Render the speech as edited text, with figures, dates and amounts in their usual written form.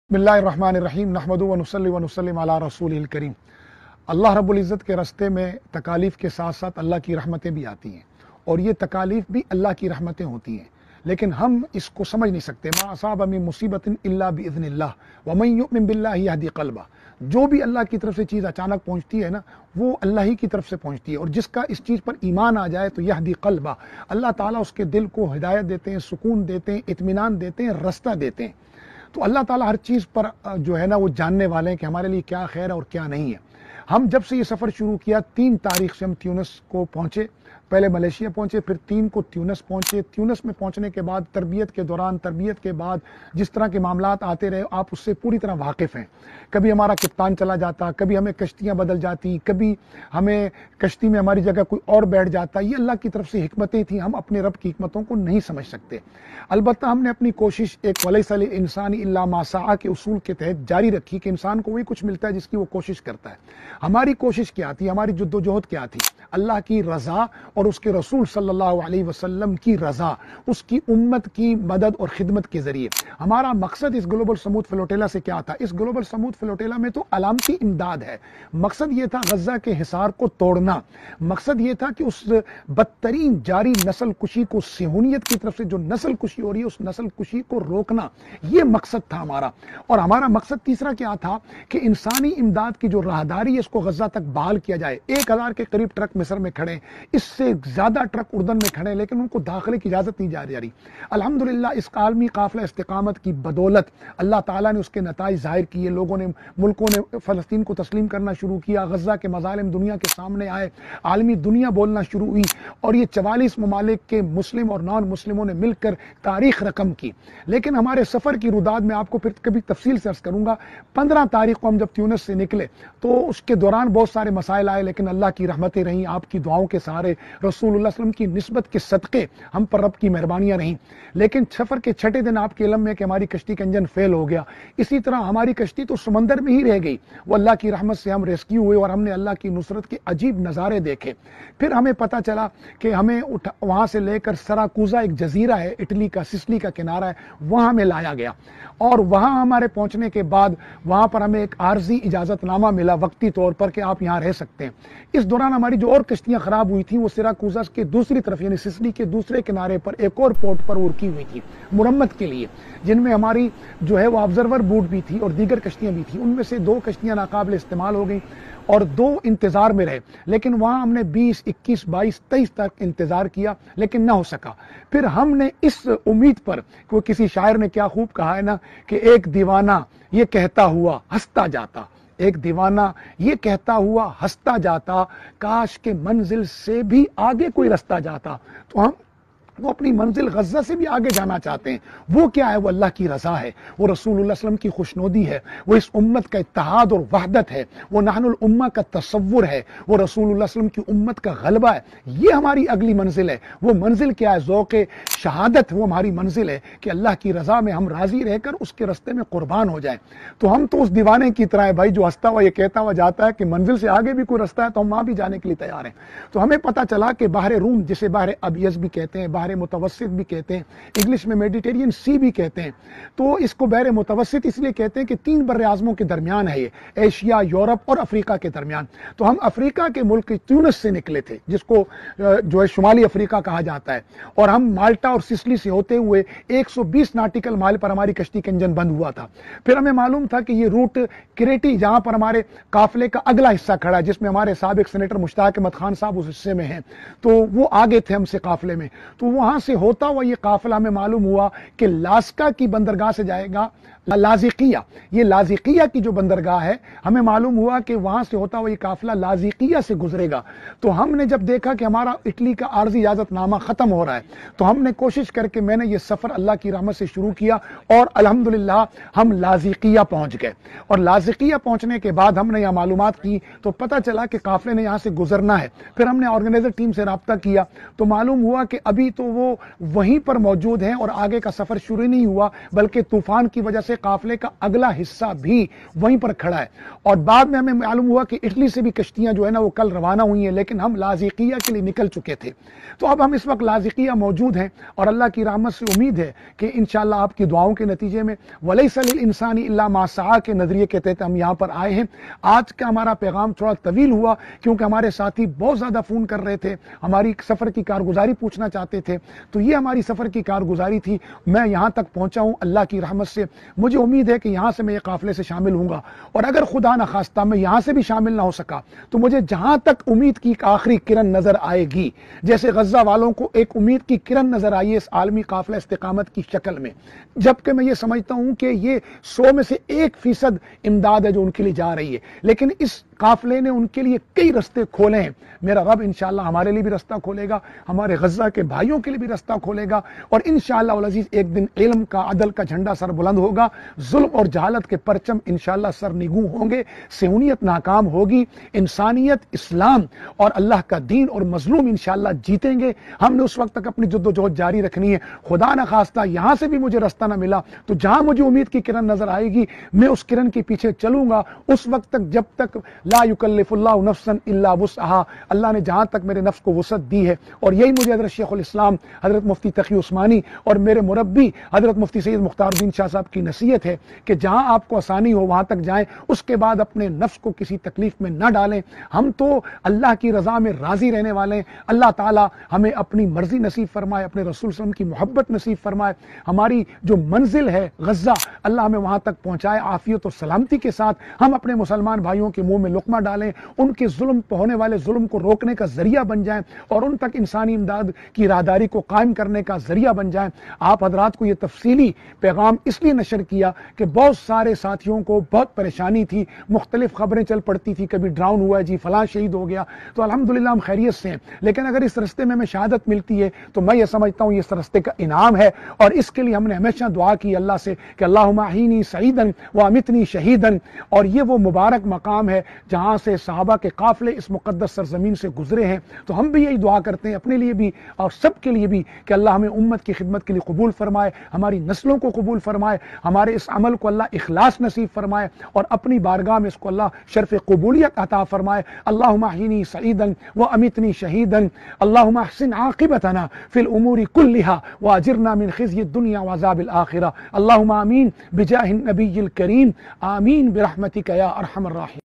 बिस्मिल्लाहिर्रहमानिर्रहीम नहमदु व नुसल्ली व नुसल्लिम अला रसूलिल करीम। अल्लाह रब्बुल इज़्ज़त के रास्ते में तकालीफ के साथ साथ अल्लाह की रहमतें भी आती हैं और ये तकालीफ भी अल्लाह की रहमतें होती हैं, लेकिन हम इसको समझ नहीं सकते। मा असाब मिन मुसीबतिन इल्ला बिइज़्निल्लाह व मन युमिन बिल्लाहि यहदी क़ल्बा। जो भी अल्लाह की तरफ से चीज़ अचानक पहुँचती है ना, वो अल्लाह ही की तरफ से पहुँचती है, और जिसका इस चीज़ पर ईमान आ जाए तो यहदी क़ल्बा, अल्लाह ताला उसके दिल को हिदायत देते हैं, सुकून देते हैं, इत्मीनान देते हैं, रास्ता देते हैं। तो अल्लाह ताला हर चीज़ पर जो है ना वो जानने वाले हैं कि हमारे लिए क्या खैर है और क्या नहीं है। हम जब से ये सफ़र शुरू किया 3 तारीख से हम ट्यूनिस को पहुँचे। पहले मलेशिया पहुँचे, फिर 3 को ट्यूनिस पहुँचे। ट्यूनिस में पहुँचने के बाद तरबियत के दौरान, तरबियत के बाद जिस तरह के मामलात आते रहे, आप उससे पूरी तरह वाकिफ़ हैं। कभी हमारा कप्तान चला जाता, कभी हमें कश्तियाँ बदल जाती, कभी हमें कश्ती में हमारी जगह कोई और बैठ जाता। ये अल्लाह की तरफ से हिकमतें थी, हम अपने रब की हिकमतों को नहीं समझ सकते। अलबत्ता हमने अपनी कोशिश एक वलैसल इंसानी इल्ला मा सआ के उसूल के तहत जारी रखी कि इंसान को वही कुछ मिलता है जिसकी वो कोशिश करता है। हमारी कोशिश क्या थी, हमारी जद्दोजहद क्या थी? अल्लाह की रज़ा और उसके रसूल सल्लल्लाहु अलैहि वसल्लम की रज़ा, उसकी उम्मत की मदद और खिदमत के ज़रिए। हमारा मकसद इस ग्लोबल समूद फ्लोटेला से क्या था? इस ग्लोबल समूद फ्लोटेला में तो अलामती इमदाद है। मकसद ये था गज़ा के हिसार को तोड़ना। मकसद ये था कि उस बदतरीन जारी नस्ल कुशी को, सेहूनियत की तरफ से जो नस्ल कुशी हो रही है, उस नस्ल कुशी को रोकना। ये मकसद था हमारा। और हमारा मकसद तीसरा क्या था कि इंसानी इमदाद की जो राहदारी है, इसको गज़ा तक बहाल किया जाए। 1000 के करीब ट्रक मिस्र में खड़े, इससे ज़्यादा ट्रक उर्दन में खड़े, लेकिन उनको दाखिले की इजाज़त नहीं जा रही। अल्हम्दुलिल्लाह इस आलमी काफ़िला इस्तिकामत की बदौलत अल्लाह ताला ने उसके नताइज ज़ाहिर किए। लोगों ने, मुल्कों ने फ़लस्तीन को तस्लीम करना शुरू किया। गज़ा के मज़ालिम दुनिया के सामने आए, आलमी दुनिया बोलना शुरू हुई, और ये 44 ममालिक के मुस्लिम और नॉन मुस्लिमों ने मिलकर तारीख रकम की। लेकिन हमारे सफ़र की रुदाद में आपको फिर कभी तफसील से अर्ज़ करूँगा। 15 तारीख को हम जब ट्यूनिस से निकले तो उसके दौरान बहुत सारे मसाइल आए, लेकिन अल्लाह की रहमतें रहीं, आपकी दुआओं के सहारे, रसूलुल्लाह सल्लल्लाहु अलैहि वसल्लम की निस्बत के सदक़े हम पर रब की मेहरबानियाँ रहीं। लेकिन सफ़र के 6ठे दिन आपके इल्म में कि हमारी कश्ती का इंजन फेल हो गया। इसी तरह हमारी कश्ती तो समंदर में ही रह गई। वो अल्लाह की रहमत से हम रेस्क्यू हुए और हमने अल्लाह की नुसरत के अजीब नज़ारे देखे। फिर हमें पता चला कि हमें वहाँ से लेकर सराकूज़ा, एक जजीरा है इटली का, सिसिली का किनारा है, वहाँ हमें लाया गया। और वहाँ हमारे पहुँचने के बाद वहाँ पर हमें एक आर्जी इजाज़तनामा मिला वक्ती तौर पर कि आप यहाँ रह सकते हैं। इस दौरान हमारी जो और कश्तियाँ ख़राब हुई थी, वो सिराकूज़ा के दूसरी तरफ यानी सिसिली के दूसरे किनारे पर एक और पोर्ट पर वो रुकी हुई थी मुरम्मत के लिए, जिनमें हमारी जो है वो ऑब्जर्वर बोट भी थी और दीगर कश्तियाँ भी थी। उनमें से 2 कश्तियाँ नाकाबिल इस्तेमाल हो गई और 2 इंतज़ार में रहे। लेकिन वहाँ हमने 20, 21, 22, 23 तक इंतज़ार किया, लेकिन ना हो सका। फिर हमने इस उम्मीद पर, वो किसी शायर ने क्या खूब कहा है ना कि एक दीवाना ये कहता हुआ हंसता जाता, एक दीवाना ये कहता हुआ हंसता जाता, काश के मंजिल से भी आगे कोई रास्ता जाता। तो वो अपनी मंजिल गज़ा से भी आगे जाना चाहते हैं। वो क्या है? वो अल्लाह की रज़ा है, वो रसूलुल्लाह सल्लल्लाहु अलैहि वसल्लम की खुशनुदी है, वो इस उम्मत का इत्तेहाद और वहदत है, वो नहनुल उम्मा का तसव्वुर है, वो रसूलुल्लाह सल्लल्लाहु अलैहि वसल्लम की उम्मत का गलबा है। ये हमारी अगली मंजिल है। वो मंजिल क्या है? ज़ौक़े शहादत। वो हमारी मंजिल है कि अल्लाह की रज़ा में हम राज़ी रहकर उसके रास्ते में कुर्बान हो जाएं। तो हम तो उस दीवाने की तरह है भाई, जो हंसता हुआ ये कहता हुआ जाता है कि मंजिल से आगे भी कोई रास्ता है तो हम वहाँ भी जाने के लिए तैयार हैं। तो हमें पता चला कि बाहर रूम, जिसे बाहर अबियस भी कहते हैं, बाहर मुतवस्सित भी कहते हैं, इंग्लिश में मेडिटेरियन सी भी कहते हैं। तो इसको बहर मुतवस्सित इसलिए कहते हैं कि 3 बर्रे आज़मों के दरमियान है ये, एशिया, यूरोप और अफ्रीका के दरमियान। तो हम अफ्रीका के मुल्क ट्यूनिस से निकले थे, जिसको जो है शुमाली अफ्रीका कहा जाता है, और हम माल्टा और सिसिली से होते हुए 120 नॉटिकल माइल पर हमारी कश्ती का इंजन बंद हुआ था। फिर हमें मालूम था कि ये रूट क्रेटी, जहां पर हमारे काफिले का अगला हिस्सा खड़ा है, जिसमें हमारे साबिक सेनेटर मुश्ताक अहमद खान साहब उस हिस्से में हैं, तो वो आगे थे हमसे काफिले में। तो वहां से होता हुआ ये काफिला हमें मालूम हुआ कि लास्का की बंदरगाह से जाएगा लाज़िकिया। ये लाज़िकिया की जो बंदरगाह है, हमें मालूम हुआ कि वहां से होता हुआ ये काफिला लाज़िकिया से गुजरेगा। तो हमने जब देखा कि हमारा इटली का आर्जी इजाजतनामा खत्म हो रहा है, तो हमने कोशिश करके मैंने ये सफर अल्लाह की रहमत से शुरू किया और अल्हम्दुलिल्लाह हम लाज़िकिया पहुंच गए। और लाज़िकिया पहुंचने के बाद हमने यहाँ मालूमात की तो पता चला कि काफिले ने यहाँ से गुजरना है। फिर हमने ऑर्गेनाइजर टीम से रब्ता किया तो मालूम हुआ कि अभी तो वो वहीं पर मौजूद हैं और आगे का सफर शुरू नहीं हुआ, बल्कि तूफान की वजह से قافلے کا اگلا حصہ بھی وہیں پر کھڑا ہے، اور بعد میں ہمیں معلوم ہوا کہ اٹلی سے بھی کشتیاں جو ہے نا وہ کل روانہ ہوئی ہیں، لیکن ہم لاذقیہ کے لیے نکل چکے تھے۔ تو اب ہم اس وقت لاذقیہ موجود ہیں، اور اللہ کی رحمت سے امید ہے کہ انشاءاللہ آپ کی دعاؤں کے نتیجے میں وَلَيْسَ لِلْإِنسَانِ إِلَّا مَا سَعَىٰ کے نظریے کے تحت ہم یہاں پر آئے ہیں۔ آج کا ہمارا پیغام تھوڑا طویل ہوا کیونکہ ہمارے ساتھی بہت زیادہ فون کر رہے تھے، ہماری سفر کی کارگزاری پوچھنا چاہتے تھے، تو یہ ہماری سفر کی کارگزاری تھی۔ میں یہاں تک پہنچا ہوں اللہ کی رحمت سے، مجھے امید ہے کہ یہاں سے میں یہ قافلے سے شامل ہوں گا، اور اگر خدا نخواستہ میں یہاں سے بھی شامل نہ ہو سکا تو مجھے جہاں تک امید کی ایک آخری کرن نظر آئے گی، جیسے غزہ والوں کو ایک امید کی کرن نظر آئی ہے اس عالمی قافلہ استقامت کی شکل میں، جبکہ میں یہ سمجھتا ہوں کہ یہ 100 میں سے 1% امداد ہے جو ان کے لیے جا رہی ہے، لیکن اس قافلے نے ان کے لیے کئی رستے کھولے ہیں۔ میرا رب انشاءاللہ ہمارے لیے بھی رستہ کھولے گا، ہمارے غزہ کے بھائیوں کے لیے بھی رستہ کھولے گا، اور انشاءاللہ العزیز ایک دن علم کا، عدل کا جھنڈا سر بلند ہوگا، ظلم اور جہالت کے پرچم انشاءاللہ سر نگوں ہوں گے، صہیونیت ناکام ہوگی، انسانیت، اسلام اور اللہ کا دین اور مظلوم انشاءاللہ جیتیں گے۔ ہم نے اس وقت تک اپنی جد و جہد جاری رکھنی ہے۔ خدا نخواستہ یہاں سے بھی مجھے رستہ نہ ملا تو جہاں مجھے امید کی کرن نظر آئے گی میں اس کرن کے پیچھے چلوں گا، اس وقت تک جب تک لا یکلف اللہ نفسا الا وسعہا، اللہ نے جہاں تک میرے نفس کو وسعت دی ہے، اور یہی مجھے حضرت شیخ الاسلام حضرت مفتی تقی عثمانی اور میرے مربی حضرت مفتی سید مختار الدین شاہ صاحب کی نصیحت ہے کہ جہاں آپ کو آسانی ہو وہاں تک جائیں، اس کے بعد اپنے نفس کو کسی تکلیف میں نہ ڈالیں۔ ہم تو اللہ کی رضا میں راضی رہنے والے ہیں، اللہ تعالی ہمیں اپنی مرضی نصیب فرمائے، اپنے رسول صلی اللہ علیہ وسلم کی محبت نصیب فرمائے، ہماری جو منزل ہے غزہ اللہ ہمیں وہاں تک پہنچائے عافیت و سلامتی کے ساتھ، ہم اپنے مسلمان بھائیوں کے منہ میں لقمہ ڈالیں، ان کے ظلم پہ ہونے والے ظلم کو روکنے کا ذریعہ بن جائیں، اور ان تک انسانی امداد کی راہداری کو قائم کرنے کا ذریعہ بن جائیں۔ آپ حضرات کو یہ تفصیلی پیغام اس لیے نشر کیا کہ بہت سارے ساتھیوں کو بہت پریشانی تھی، مختلف خبریں چل پڑتی تھی، کبھی ڈراؤن ہوا ہے جی فلاں شہید ہو گیا، تو الحمدللہ ہم خیریت سے ہیں، لیکن اگر اس رستے میں ہمیں شہادت ملتی ہے تو میں یہ سمجھتا ہوں یہ اس رستے کا انعام ہے، اور اس کے لیے ہم نے ہمیشہ دعا کی اللہ سے کہ اللہم احینی سعیدا وامتنی شہیدا، اور یہ وہ مبارک مقام ہے جہاں سے صحابہ کے قافلے اس مقدس سرزمین سے گزرے ہیں۔ تو ہم بھی یہی دعا کرتے ہیں اپنے لیے بھی اور سب کے لیے بھی کہ اللہ ہمیں امت کی خدمت کے لیے قبول فرمائے، ہماری نسلوں کو قبول فرمائے، ہمارے اس عمل کو اللہ اخلاص نصیب فرمائے، اور اپنی بارگاہ میں اس کو اللہ شرف قبولیت عطا فرمائے۔ اللہم احینی سعیدا وامتنی شہیدا، اللہم احسن عاقبتنا فی الامور کلہا واجرنا من خزی الدنیا وعذاب الآخرہ، اللہم آمین بجاہ النبی الکریم، آمین برحمتک یا ارحم الراحمین۔